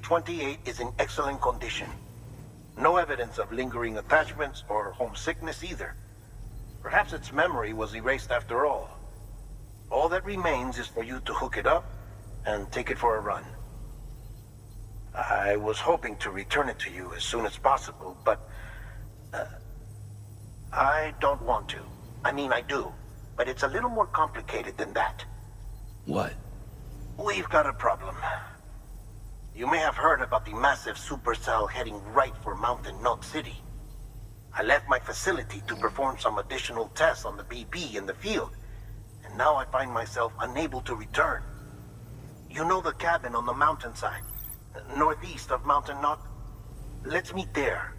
SCP-28 is in excellent condition. No evidence of lingering attachments or homesickness either. Perhaps its memory was erased after all. All that remains is for you to hook it up and take it for a run. I was hoping to return it to you as soon as possible, but I don't want to. I mean, I do, but it's a little more complicated than that. What? We've got a problem. You may have heard about the massive supercell heading right for Mountain Knot City. I left my facility to perform some additional tests on the BB in the field, and now I find myself unable to return. You know the cabin on the mountainside, northeast of Mountain Knot? Let's meet there.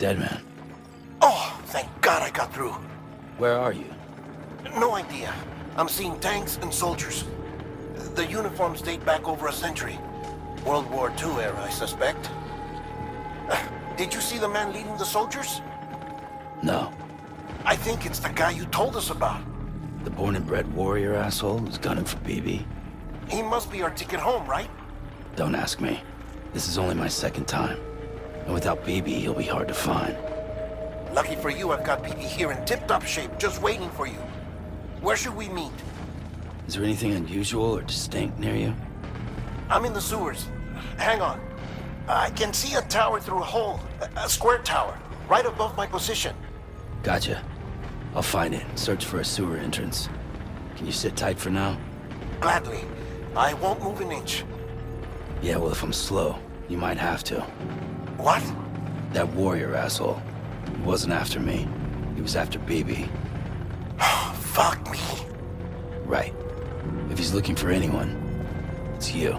dead man. Oh, thank God I got through. Where are you? No idea. I'm seeing tanks and soldiers. The uniforms date back over a century. World War II era, I suspect. Did you see the man leading the soldiers? No. I think it's the guy you told us about. The born and bred warrior asshole who's gunning for BB? He must be our ticket home, right? Don't ask me. This is only my second time. And without BB, he'll be hard to find. Lucky for you, I've got BB here in tip-top shape, just waiting for you. Where should we meet? Is there anything unusual or distinct near you? I'm in the sewers. Hang on. I can see a tower through a hole. A square tower, right above my position. Gotcha. I'll find it. Search for a sewer entrance. Can you sit tight for now? Gladly. I won't move an inch. Yeah, well, if I'm slow, you might have to. What? That warrior asshole. He wasn't after me. He was after BB. Fuck me. Right. If he's looking for anyone, it's you.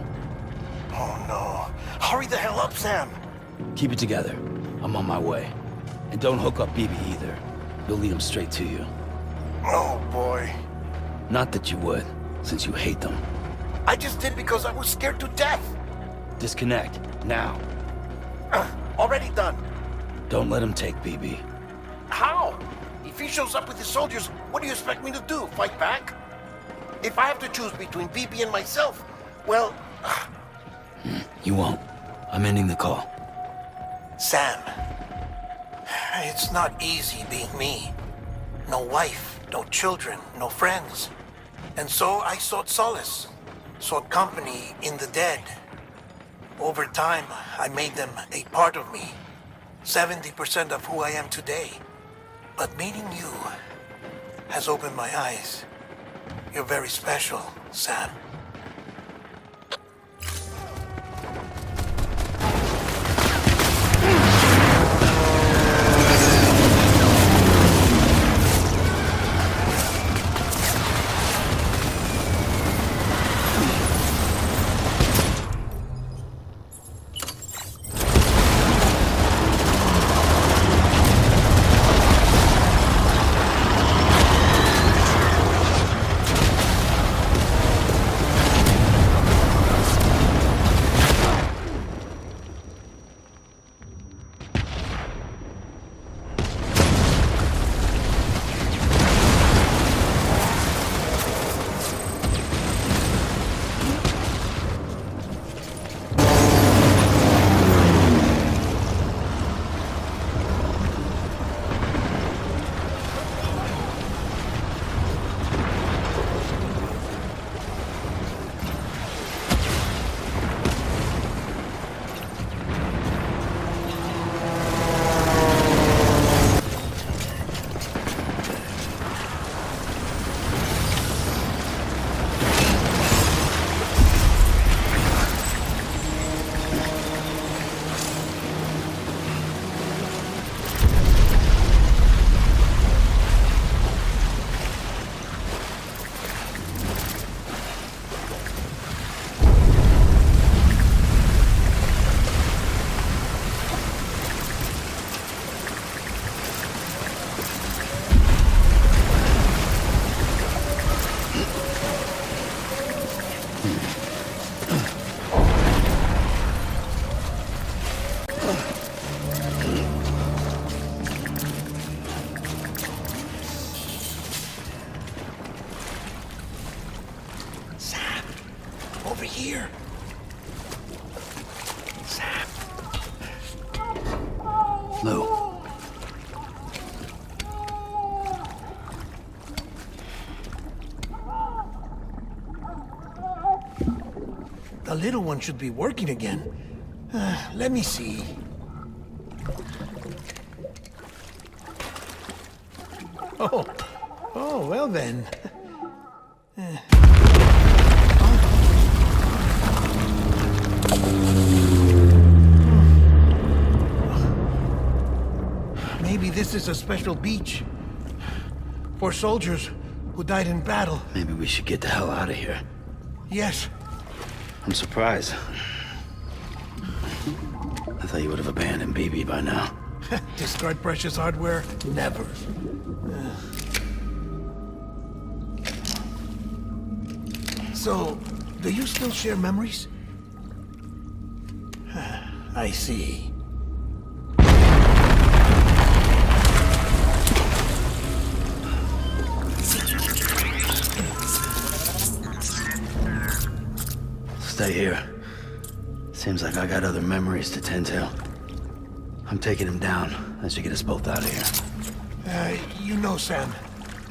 Oh no. Hurry the hell up, Sam. Keep it together. I'm on my way. And don't hook up BB either. You'll lead him straight to you. Oh boy. Not that you would, since you hate them. I just did because I was scared to death. Disconnect, now. Already done. Don't let him take BB. How? If he shows up with his soldiers, what do you expect me to do? Fight back? If I have to choose between BB and myself, well... You won't. I'm ending the call. Sam, it's not easy being me. No wife, no children, no friends. And so I sought solace, sought company in the dead. Over time, I made them a part of me. 70% of who I am today. But meeting you has opened my eyes. You're very special, Sam. Over here. Sam. Lou. The little one should be working again. Let me see. Oh, well then. Maybe this is a special beach for soldiers who died in battle. Maybe we should get the hell out of here. Yes. I'm surprised. I thought you would have abandoned BB by now. Discard precious hardware? Never. So, do you still share memories? I see. Stay here. Seems like I got other memories to tend to. I'm taking him down. That should get us both out of here. You know, Sam,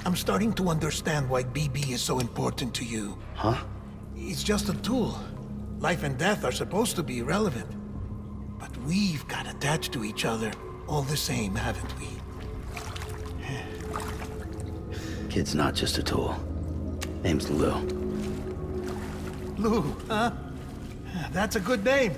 I'm starting to understand why BB is so important to you. Huh? It's just a tool. Life and death are supposed to be irrelevant. But we've got attached to each other all the same, haven't we? Kid's not just a tool. Name's Lou. Lou, huh? That's a good name.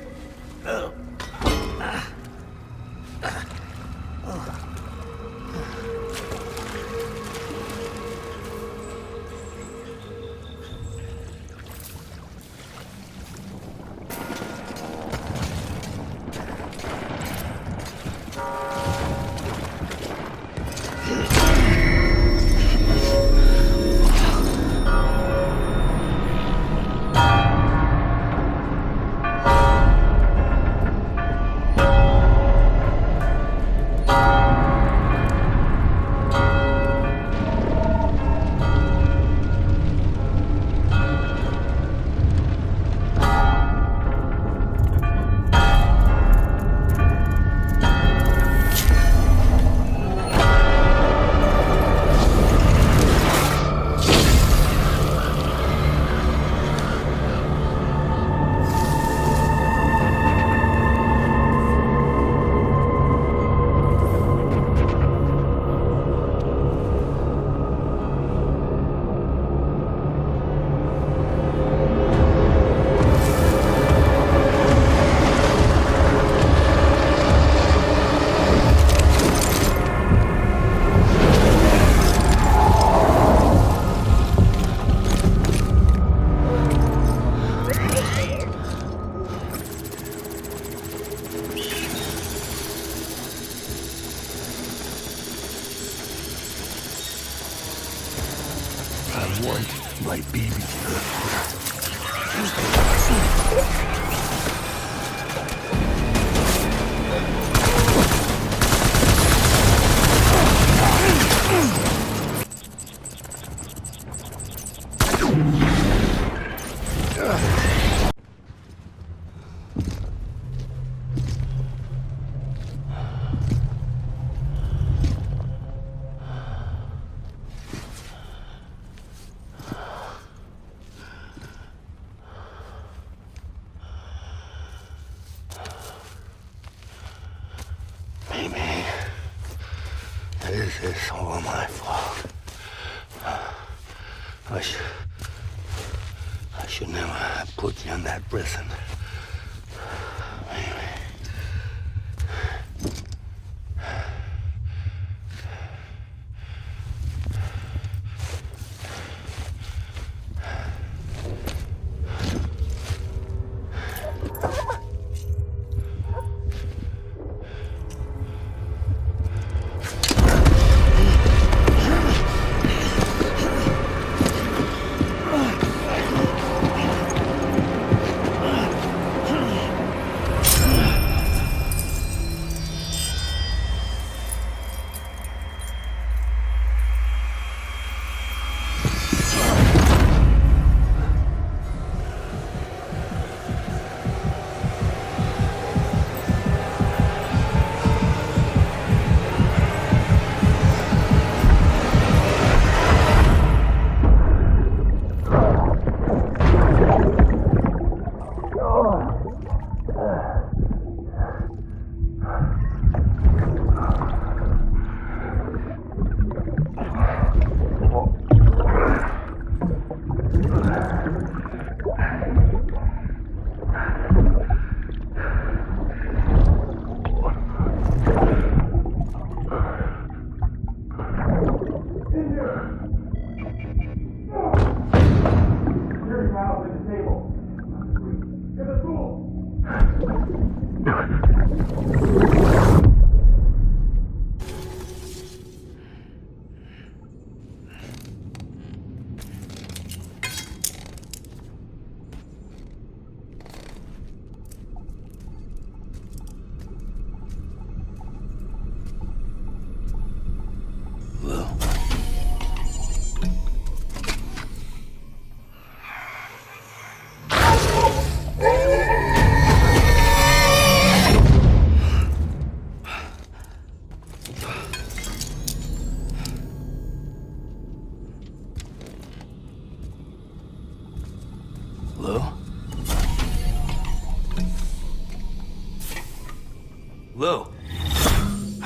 I want my baby. This is all my fault. I should never have put you in that prison.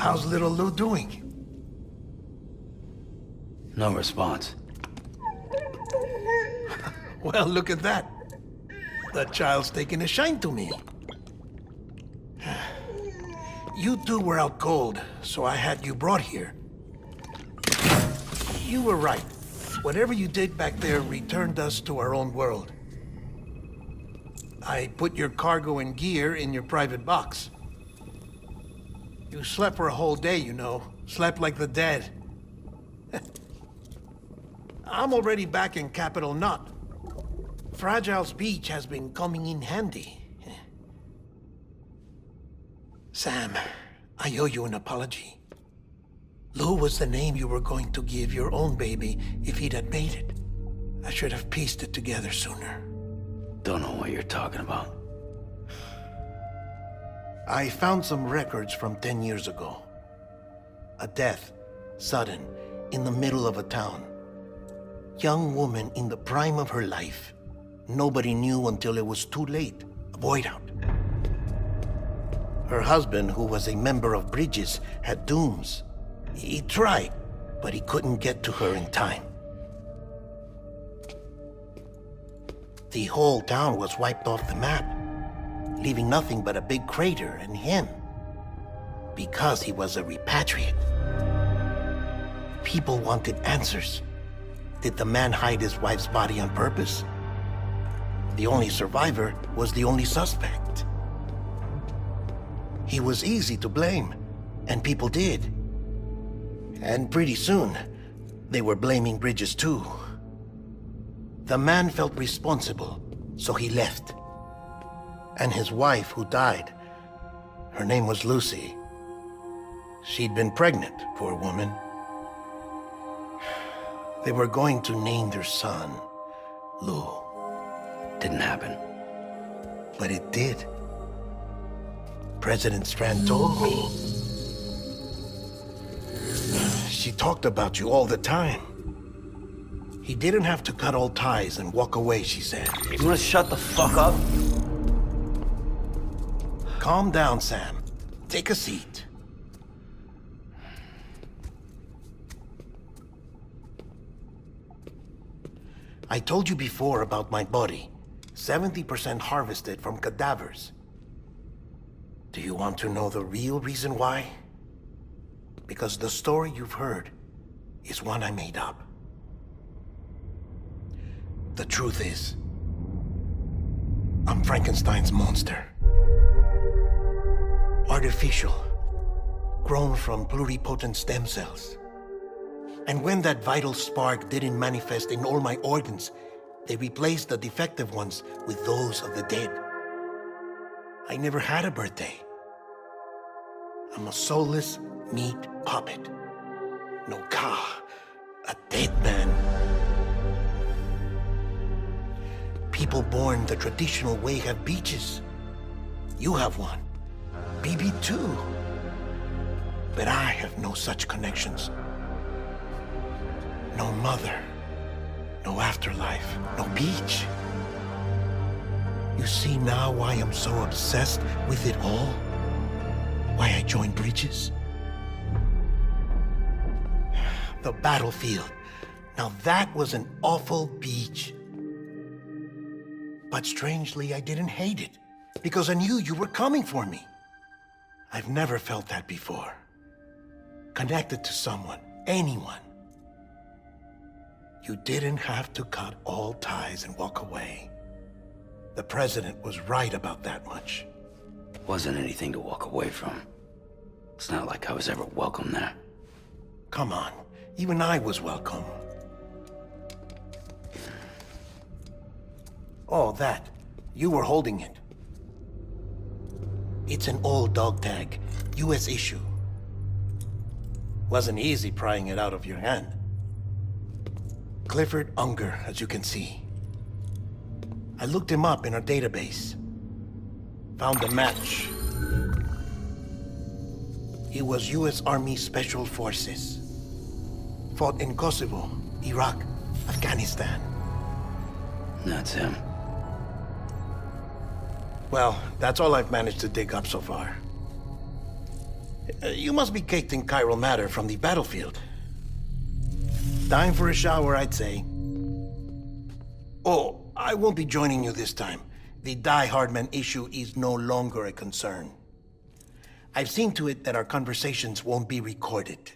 How's little Lou doing? No response. Well, look at that. The child's taking a shine to me. You two were out cold, so I had you brought here. You were right. Whatever you did back there returned us to our own world. I put your cargo and gear in your private box. You slept for a whole day, you know. Slept like the dead. I'm already back in Capital Knot. Fragile's beach has been coming in handy. Sam, I owe you an apology. Lou was the name you were going to give your own baby if he'd had made it. I should have pieced it together sooner. Don't know what you're talking about. I found some records from 10 years ago. A death, sudden, in the middle of a town. Young woman in the prime of her life. Nobody knew until it was too late. A void out. Her husband, who was a member of Bridges, had dooms. He tried, but he couldn't get to her in time. The whole town was wiped off the map, leaving nothing but a big crater and him. Because he was a repatriate. People wanted answers. Did the man hide his wife's body on purpose? The only survivor was the only suspect. He was easy to blame, and people did. And pretty soon, they were blaming Bridges too. The man felt responsible, so he left. And his wife, who died, her name was Lucy. She'd been pregnant, poor woman. They were going to name their son Lou. Didn't happen. But it did. President Strand told me. She talked about you all the time. He didn't have to cut all ties and walk away, she said. You wanna shut the fuck up? Calm down, Sam. Take a seat. I told you before about my body. 70% harvested from cadavers. Do you want to know the real reason why? Because the story you've heard is one I made up. The truth is, I'm Frankenstein's monster. Artificial, grown from pluripotent stem cells. And when that vital spark didn't manifest in all my organs, they replaced the defective ones with those of the dead. I never had a birthday. I'm a soulless meat puppet. No ka, a dead man. People born the traditional way have beaches. You have one. BB too. But I have no such connections. No mother. No afterlife. No beach. You see now why I'm so obsessed with it all? Why I joined Bridges? The battlefield. Now that was an awful beach. But strangely, I didn't hate it, because I knew you were coming for me. I've never felt that before. Connected to someone, anyone. You didn't have to cut all ties and walk away. The president was right about that much. Wasn't anything to walk away from. It's not like I was ever welcome there. Come on, even I was welcome. Oh, that. You were holding it. It's an old dog tag, US issue. Wasn't easy prying it out of your hand. Clifford Unger, as you can see. I looked him up in our database. Found a match. He was US Army Special Forces. Fought in Kosovo, Iraq, Afghanistan. That's him. Well, that's all I've managed to dig up so far. You must be caked in chiral matter from the battlefield. Time for a shower, I'd say. Oh, I won't be joining you this time. The Die Hardman issue is no longer a concern. I've seen to it that our conversations won't be recorded.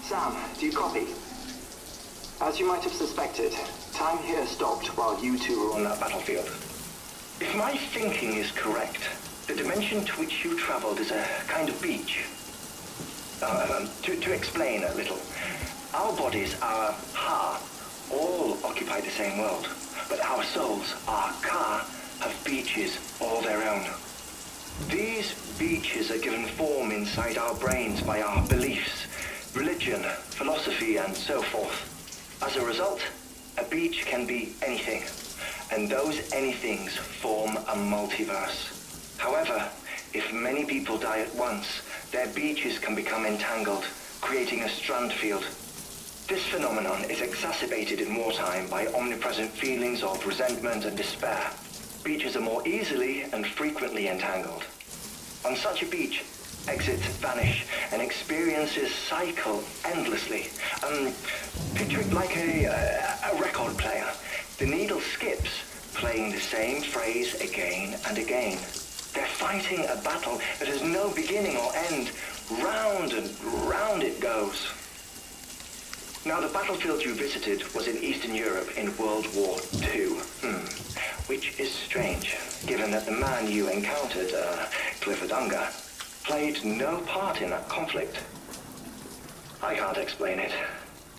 Sam, do you copy? As you might have suspected, time here stopped while you two were on that battlefield. If my thinking is correct, the dimension to which you traveled is a kind of beach. To explain a little, our bodies, our ha, all occupy the same world, but our souls, our ka, have beaches all their own. These beaches are given form inside our brains by our beliefs, religion, philosophy, and so forth. As a result, a beach can be anything, and those anythings form a multiverse. However, if many people die at once, their beaches can become entangled, creating a strand field. This phenomenon is exacerbated in wartime by omnipresent feelings of resentment and despair. Beaches are more easily and frequently entangled. On such a beach, exits vanish and experiences cycle endlessly. Picture it like a record player. The needle skips, playing the same phrase again and again. They're fighting a battle that has no beginning or end. Round and round it goes. Now, the battlefield you visited was in Eastern Europe in World War II. Which is strange, given that the man you encountered, Clifford Unger, played no part in that conflict. I can't explain it,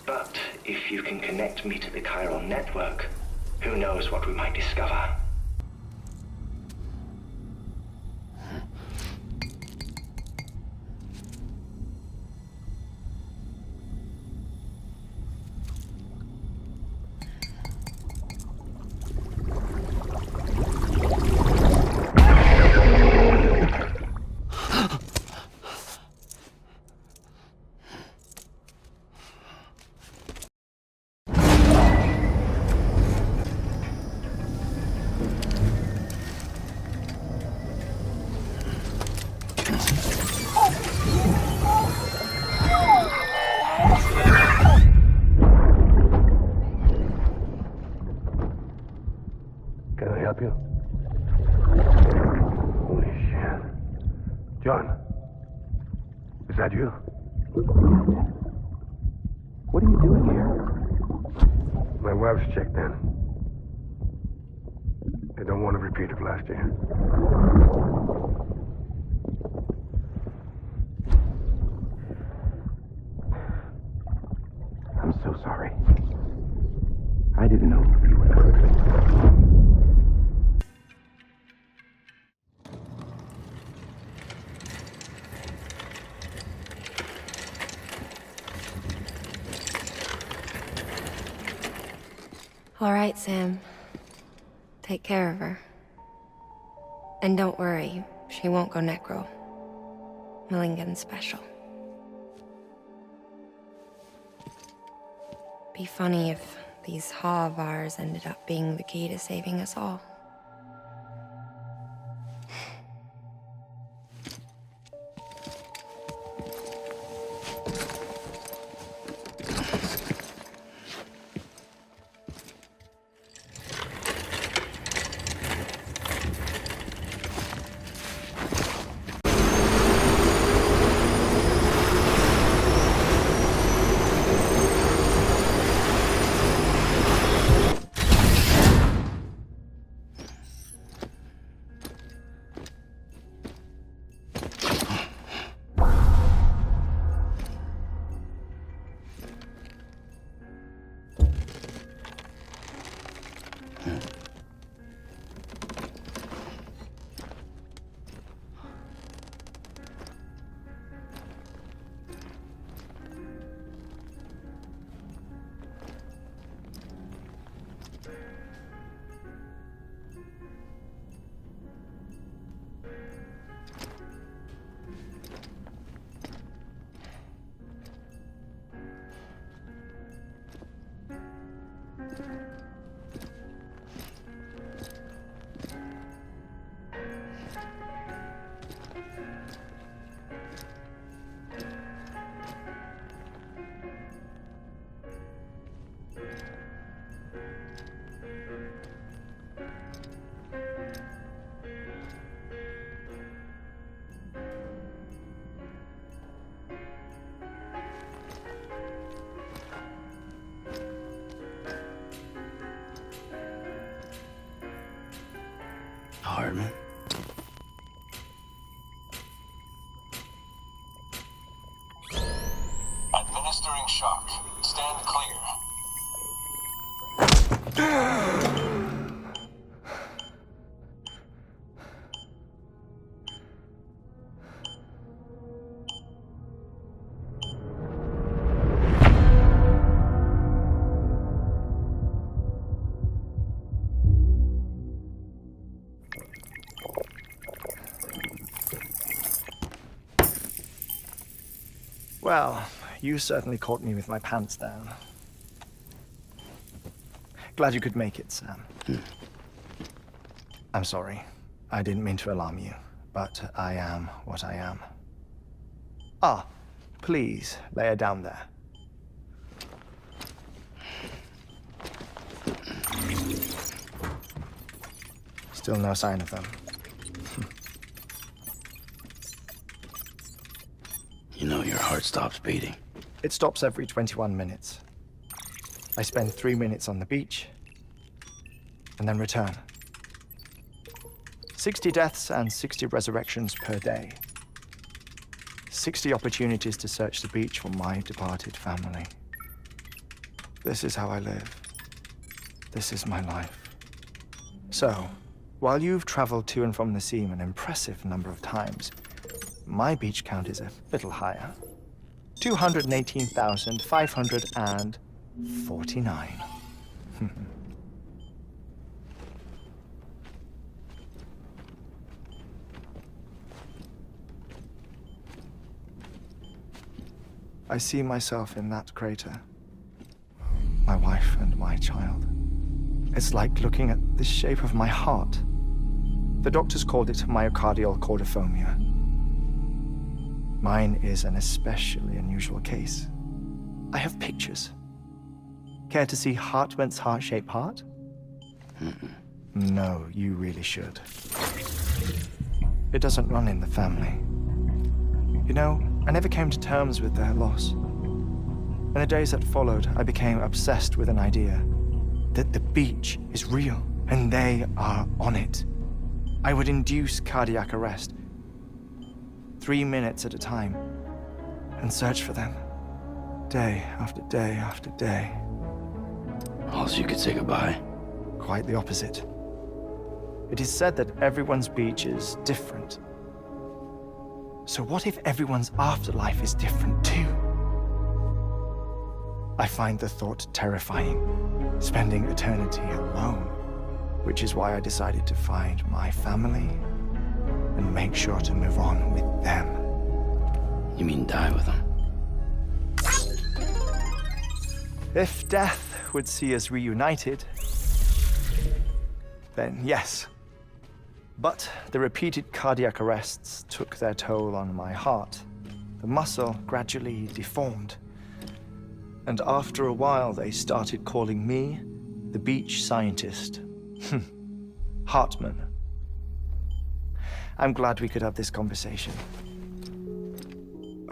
but if you can connect me to the chiral network, who knows what we might discover. Can I help you? Holy shit. John, is that you? What are you doing here? My wife's checked in. They don't want to repeat of last year. I'm so sorry. I didn't know you were hurt. All right, Sam. Take care of her. And don't worry, she won't go necro. Millingan's special. Be funny if these Ha of ours ended up being the key to saving us all. Well, you certainly caught me with my pants down. Glad you could make it, Sam. I'm sorry. I didn't mean to alarm you, but I am what I am. Ah, please, lay her down there. Still no sign of them. You know your heart stops beating. It stops every 21 minutes. I spend 3 minutes on the beach, and then return. 60 deaths and 60 resurrections per day. 60 opportunities to search the beach for my departed family. This is how I live. This is my life. So, while you've traveled to and from the scene an impressive number of times, my beach count is a little higher. 218,549. I see myself in that crater. My wife and my child. It's like looking at the shape of my heart. The doctors called it myocardial cordiformia. Mine is an especially unusual case. I have pictures. Care to see Hartman's heart-shaped heart? No, you really should. It doesn't run in the family. You know, I never came to terms with their loss. In the days that followed, I became obsessed with an idea that the beach is real and they are on it. I would induce cardiac arrest, 3 minutes at a time, and search for them, day after day after day. Also, you could say goodbye. Quite the opposite. It is said that everyone's beach is different. So what if everyone's afterlife is different too? I find the thought terrifying, spending eternity alone, which is why I decided to find my family and make sure to move on with them. You mean die with them? If death would see us reunited, then yes. But the repeated cardiac arrests took their toll on my heart. The muscle gradually deformed. And after a while, they started calling me the beach scientist. Hartman. I'm glad we could have this conversation.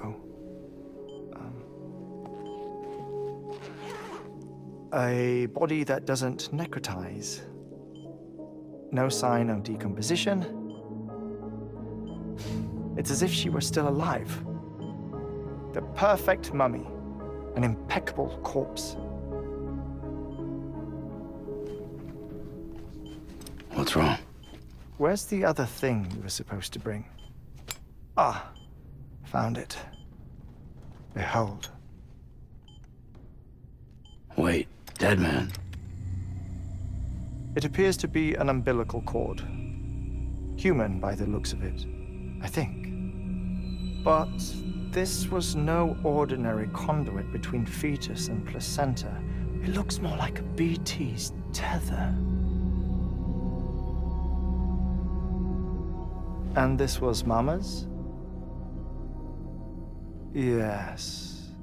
Oh. A body that doesn't necrotize. No sign of decomposition. It's as if she were still alive. The perfect mummy. An impeccable corpse. What's wrong? Where's the other thing you were supposed to bring? Ah, found it. Behold. Wait, dead man. It appears to be an umbilical cord. Human by the looks of it, I think. But this was no ordinary conduit between fetus and placenta. It looks more like a BT's tether. And this was Mama's? Yes.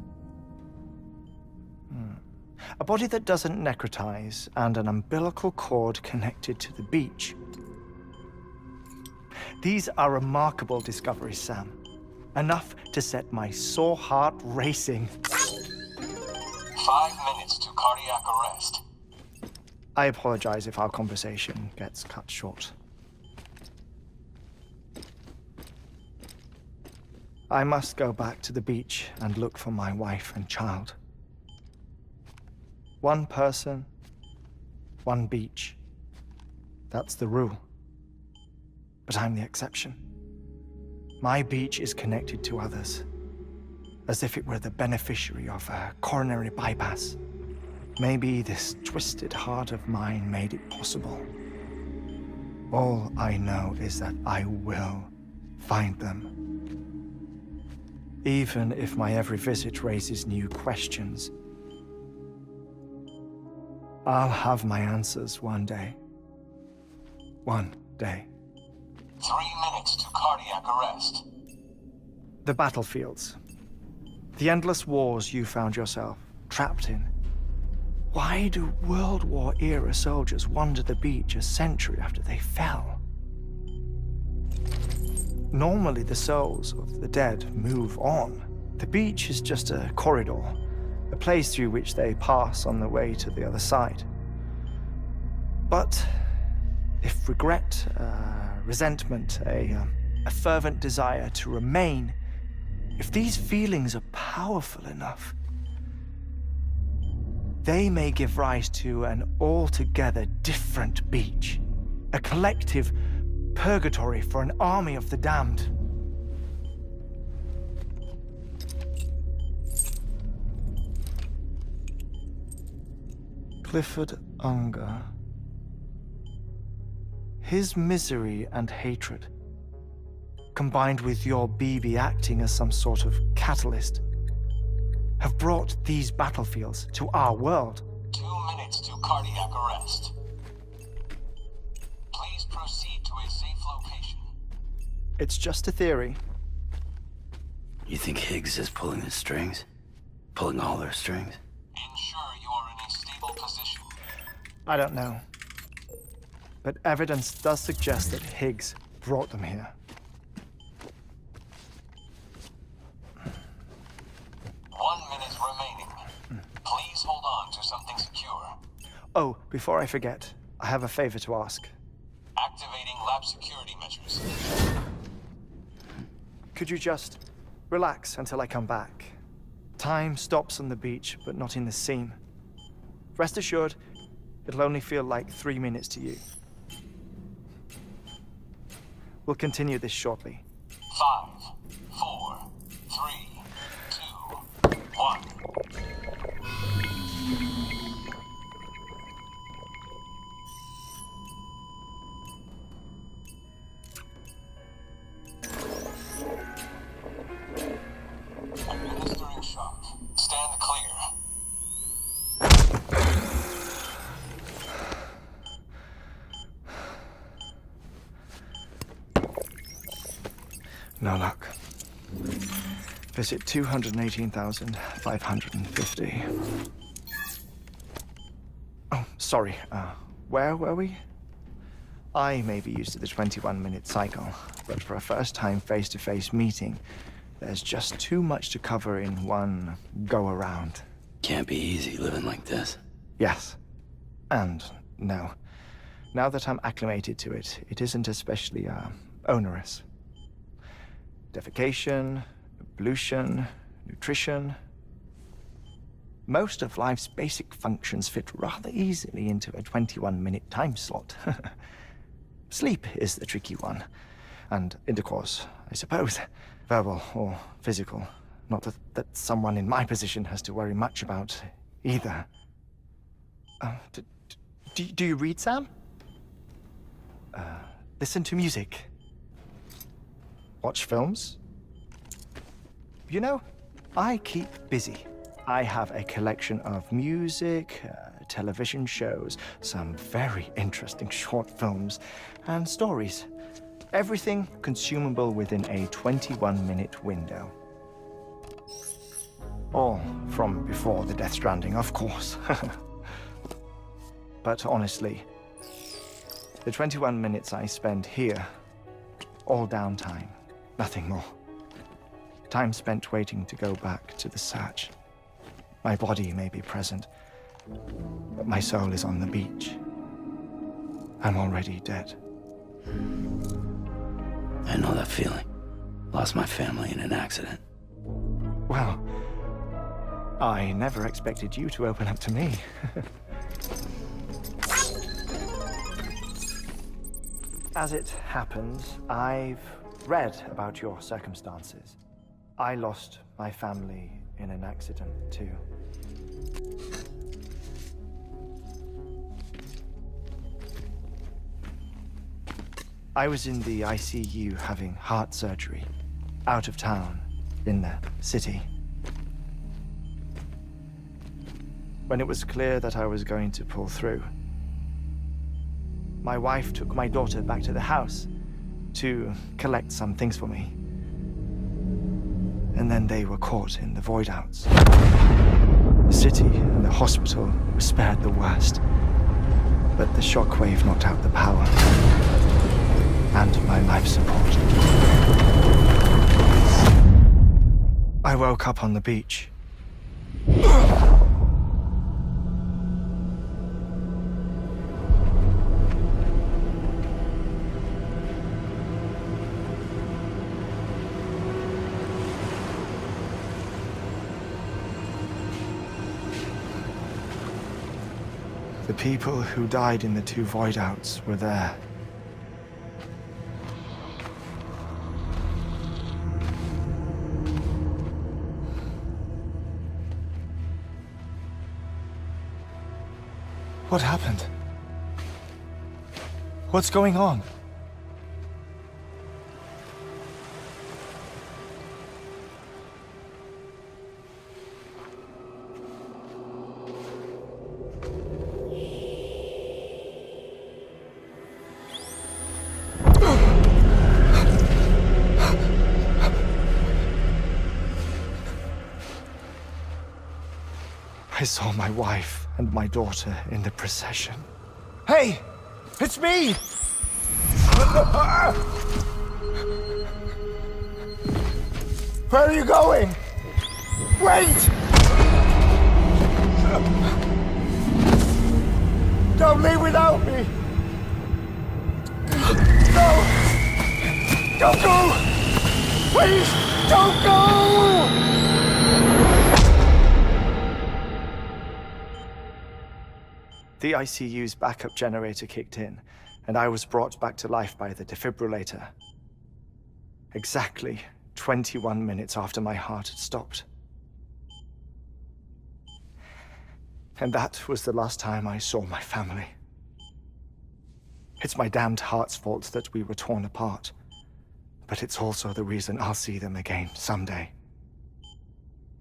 A body that doesn't necrotize and an umbilical cord connected to the beach. These are remarkable discoveries, Sam. Enough to set my sore heart racing. 5 minutes to cardiac arrest. I apologize if our conversation gets cut short. I must go back to the beach and look for my wife and child. One person, one beach. That's the rule. But I'm the exception. My beach is connected to others, as if it were the beneficiary of a coronary bypass. Maybe this twisted heart of mine made it possible. All I know is that I will find them. Even if my every visit raises new questions, I'll have my answers one day. One day. 3 minutes to cardiac arrest. The battlefields. The endless wars you found yourself trapped in. Why do World War-era soldiers wander the beach a century after they fell? Normally, the souls of the dead move on. The beach is just a corridor, a place through which they pass on the way to the other side. But if regret, resentment, a fervent desire to remain, if these feelings are powerful enough, they may give rise to an altogether different beach, a collective purgatory for an army of the damned. Clifford Unger. His misery and hatred, combined with your BB acting as some sort of catalyst, have brought these battlefields to our world. 2 minutes to cardiac arrest. Please proceed to a safe location. It's just a theory. You think Higgs is pulling the strings? Pulling all their strings? Ensure you are in a stable position. I don't know. But evidence does suggest that Higgs brought them here. 1 minute remaining. Please hold on to something secure. Oh, before I forget, I have a favor to ask. Activating lab security measures. Could you just relax until I come back? Time stops on the beach, but not in the scene. Rest assured, it'll only feel like 3 minutes to you. We'll continue this shortly. 5, 4, 3, 2, 1. Administering shock. Stand clear. No luck. Visit 218,550. Oh, sorry. Where were we? I may be used to the 21-minute cycle, but for a first-time face-to-face meeting, there's just too much to cover in one go-around. Can't be easy living like this. Yes. And no. Now that I'm acclimated to it, it isn't especially, onerous. Defecation, pollution, nutrition. Most of life's basic functions fit rather easily into a 21-minute time slot. Sleep is the tricky one. And intercourse, I suppose. Verbal or physical. Not that someone in my position has to worry much about either. Do you read, Sam? Listen to music. Watch films? You know, I keep busy. I have a collection of music, television shows, some very interesting short films, and stories. Everything consumable within a 21-minute window. All from before the Death Stranding, of course. But honestly, the 21 minutes I spend here, all downtime. Nothing more. Time spent waiting to go back to the search. My body may be present, but my soul is on the beach. I'm already dead. I know that feeling. Lost my family in an accident. Well, I never expected you to open up to me. As it happens, I've read about your circumstances. I lost my family in an accident, too. I was in the ICU having heart surgery, out of town, in the city. When it was clear that I was going to pull through, my wife took my daughter back to the house to collect some things for me. And then they were caught in the void-outs. The city and the hospital were spared the worst, but the shockwave knocked out the power and my life support. I woke up on the beach. The people who died in the 2 void-outs were there. What happened? What's going on? I saw my wife and my daughter in the procession. Hey! It's me! Where are you going? Wait! Don't leave without me! No! Don't go! Please, don't go! The ICU's backup generator kicked in, and I was brought back to life by the defibrillator. Exactly 21 minutes after my heart had stopped. And that was the last time I saw my family. It's my damned heart's fault that we were torn apart, but it's also the reason I'll see them again someday.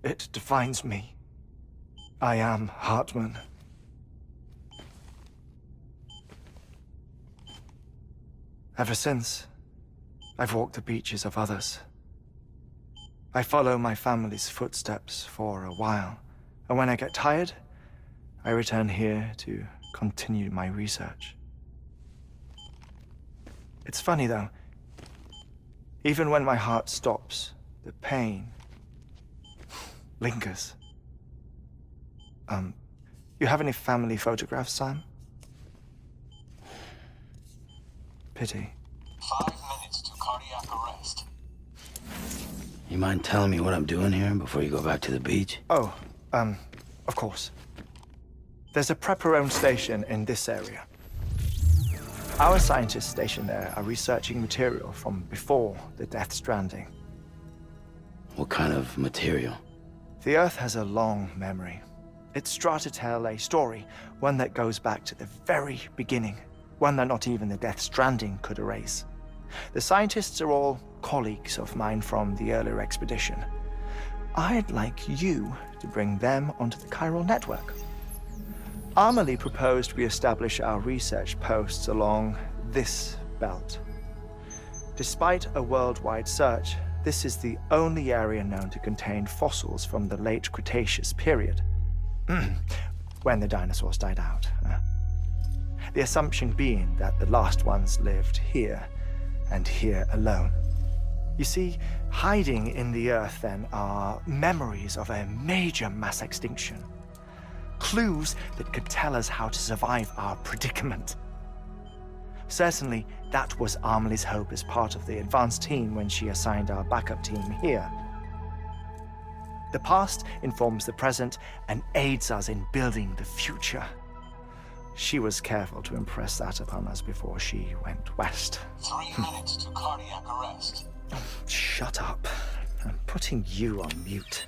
It defines me. I am Hartman. Ever since, I've walked the beaches of others. I follow my family's footsteps for a while, and when I get tired, I return here to continue my research. It's funny though, even when my heart stops, the pain lingers. You have any family photographs, Sam? Pity. 5 minutes to cardiac arrest. You mind telling me what I'm doing here before you go back to the beach? Oh, of course. There's a prepper-owned station in this area. Our scientists stationed there are researching material from before the Death Stranding. What kind of material? The Earth has a long memory. It's trying to tell a story, one that goes back to the very beginning. One that not even the Death Stranding could erase. The scientists are all colleagues of mine from the earlier expedition. I'd like you to bring them onto the chiral network. Amelie proposed we establish our research posts along this belt. Despite a worldwide search, this is the only area known to contain fossils from the late Cretaceous period. When the dinosaurs died out. The assumption being that the last ones lived here, and here alone. You see, hiding in the Earth then are memories of a major mass extinction. Clues that could tell us how to survive our predicament. Certainly, that was Amelie's hope as part of the advanced team when she assigned our backup team here. The past informs the present and aids us in building the future. She was careful to impress that upon us before she went west. 3 minutes to cardiac arrest. Shut up. I'm putting you on mute.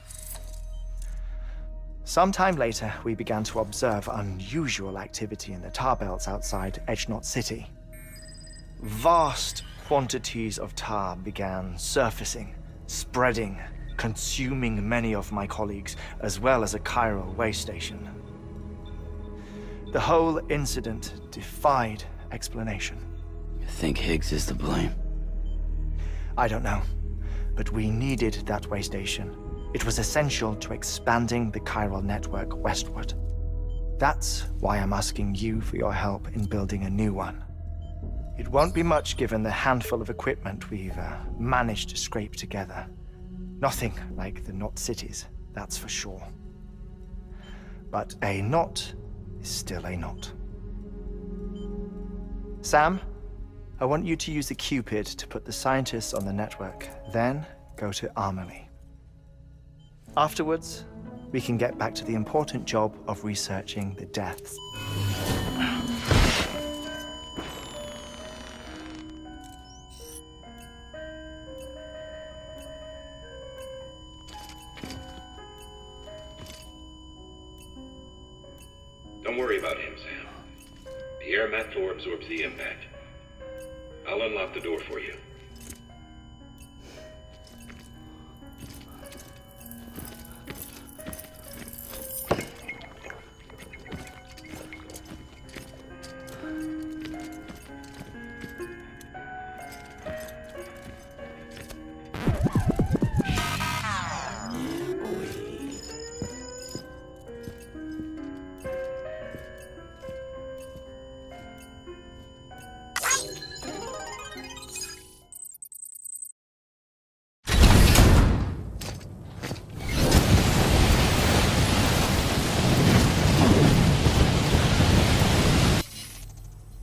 Sometime later, we began to observe unusual activity in the tar belts outside Edgenot City. Vast quantities of tar began surfacing, spreading, consuming many of my colleagues, as well as a chiral way station. The whole incident defied explanation. You think Higgs is to blame? I don't know, but we needed that way station. It was essential to expanding the chiral network westward. That's why I'm asking you for your help in building a new one. It won't be much given the handful of equipment we've managed to scrape together. Nothing like the Knot cities, that's for sure. But a knot is still a knot. Sam, I want you to use the Cupid to put the scientists on the network, then go to Armory. Afterwards, we can get back to the important job of researching the deaths. Don't worry about him, Sam. The air mat floor absorbs the impact. I'll unlock the door for you.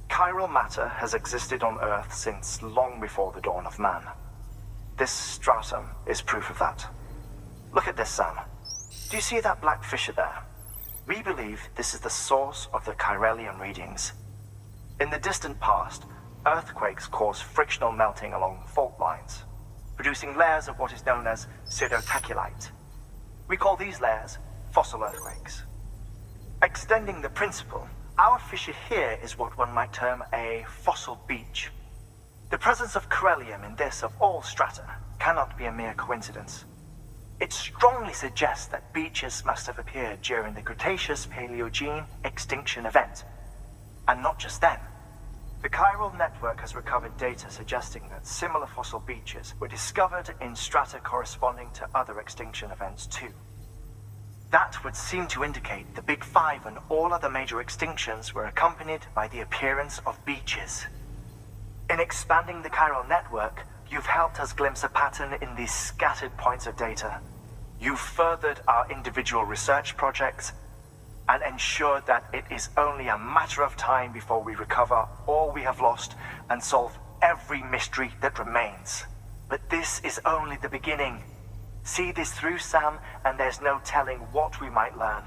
Chiral matter has existed on Earth since long before the dawn of man. This stratum is proof of that. Look at this, Sam. Do you see that black fissure there? We believe this is the source of the Chiralian readings. In the distant past, earthquakes cause frictional melting along fault lines, producing layers of what is known as pseudotachylite. We call these layers fossil earthquakes. Extending the principle, our fissure here is what one might term a fossil beach. The presence of corellium in this of all strata cannot be a mere coincidence. It strongly suggests that beaches must have appeared during the Cretaceous-Paleogene extinction event. And not just then. The chiral network has recovered data suggesting that similar fossil beaches were discovered in strata corresponding to other extinction events too. That would seem to indicate the Big Five and all other major extinctions were accompanied by the appearance of beaches. In expanding the chiral network, you've helped us glimpse a pattern in these scattered points of data. You've furthered our individual research projects and ensured that it is only a matter of time before we recover all we have lost and solve every mystery that remains. But this is only the beginning. See this through, Sam, and there's no telling what we might learn.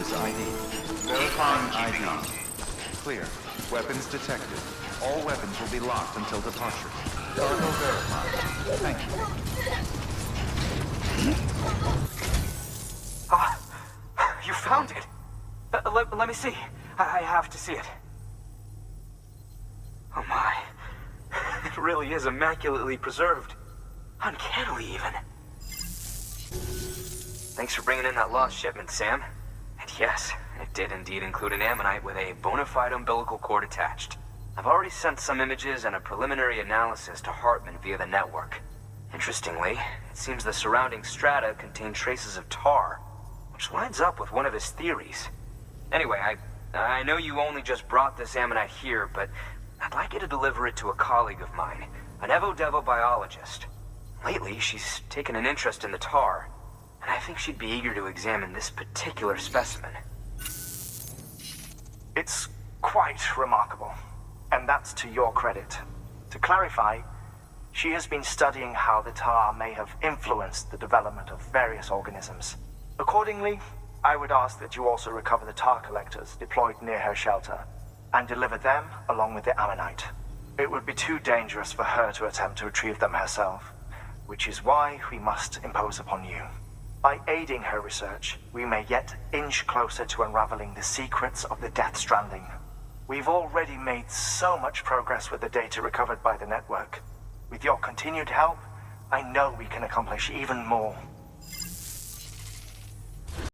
User's ID. Verifying ID. Clear. Weapons detected. All weapons will be locked until departure. Cargo verified. Thank you. Ah, you found it. Let me see. I have to see it. Oh my. It really is immaculately preserved. Uncannily, even. Thanks for bringing in that lost shipment, Sam. And yes, it did indeed include an ammonite with a bona fide umbilical cord attached. I've already sent some images and a preliminary analysis to Hartman via the network. Interestingly, it seems the surrounding strata contain traces of tar, which lines up with one of his theories. Anyway, I know you only just brought this ammonite here, but I'd like you to deliver it to a colleague of mine, an Evo-Devo biologist. Lately, she's taken an interest in the tar, and I think she'd be eager to examine this particular specimen. It's quite remarkable, and that's to your credit. To clarify, she has been studying how the tar may have influenced the development of various organisms. Accordingly, I would ask that you also recover the tar collectors deployed near her shelter, and deliver them along with the ammonite. It would be too dangerous for her to attempt to retrieve them herself, which is why we must impose upon you. By aiding her research, we may yet inch closer to unraveling the secrets of the Death Stranding. We've already made so much progress with the data recovered by the network. With your continued help, I know we can accomplish even more.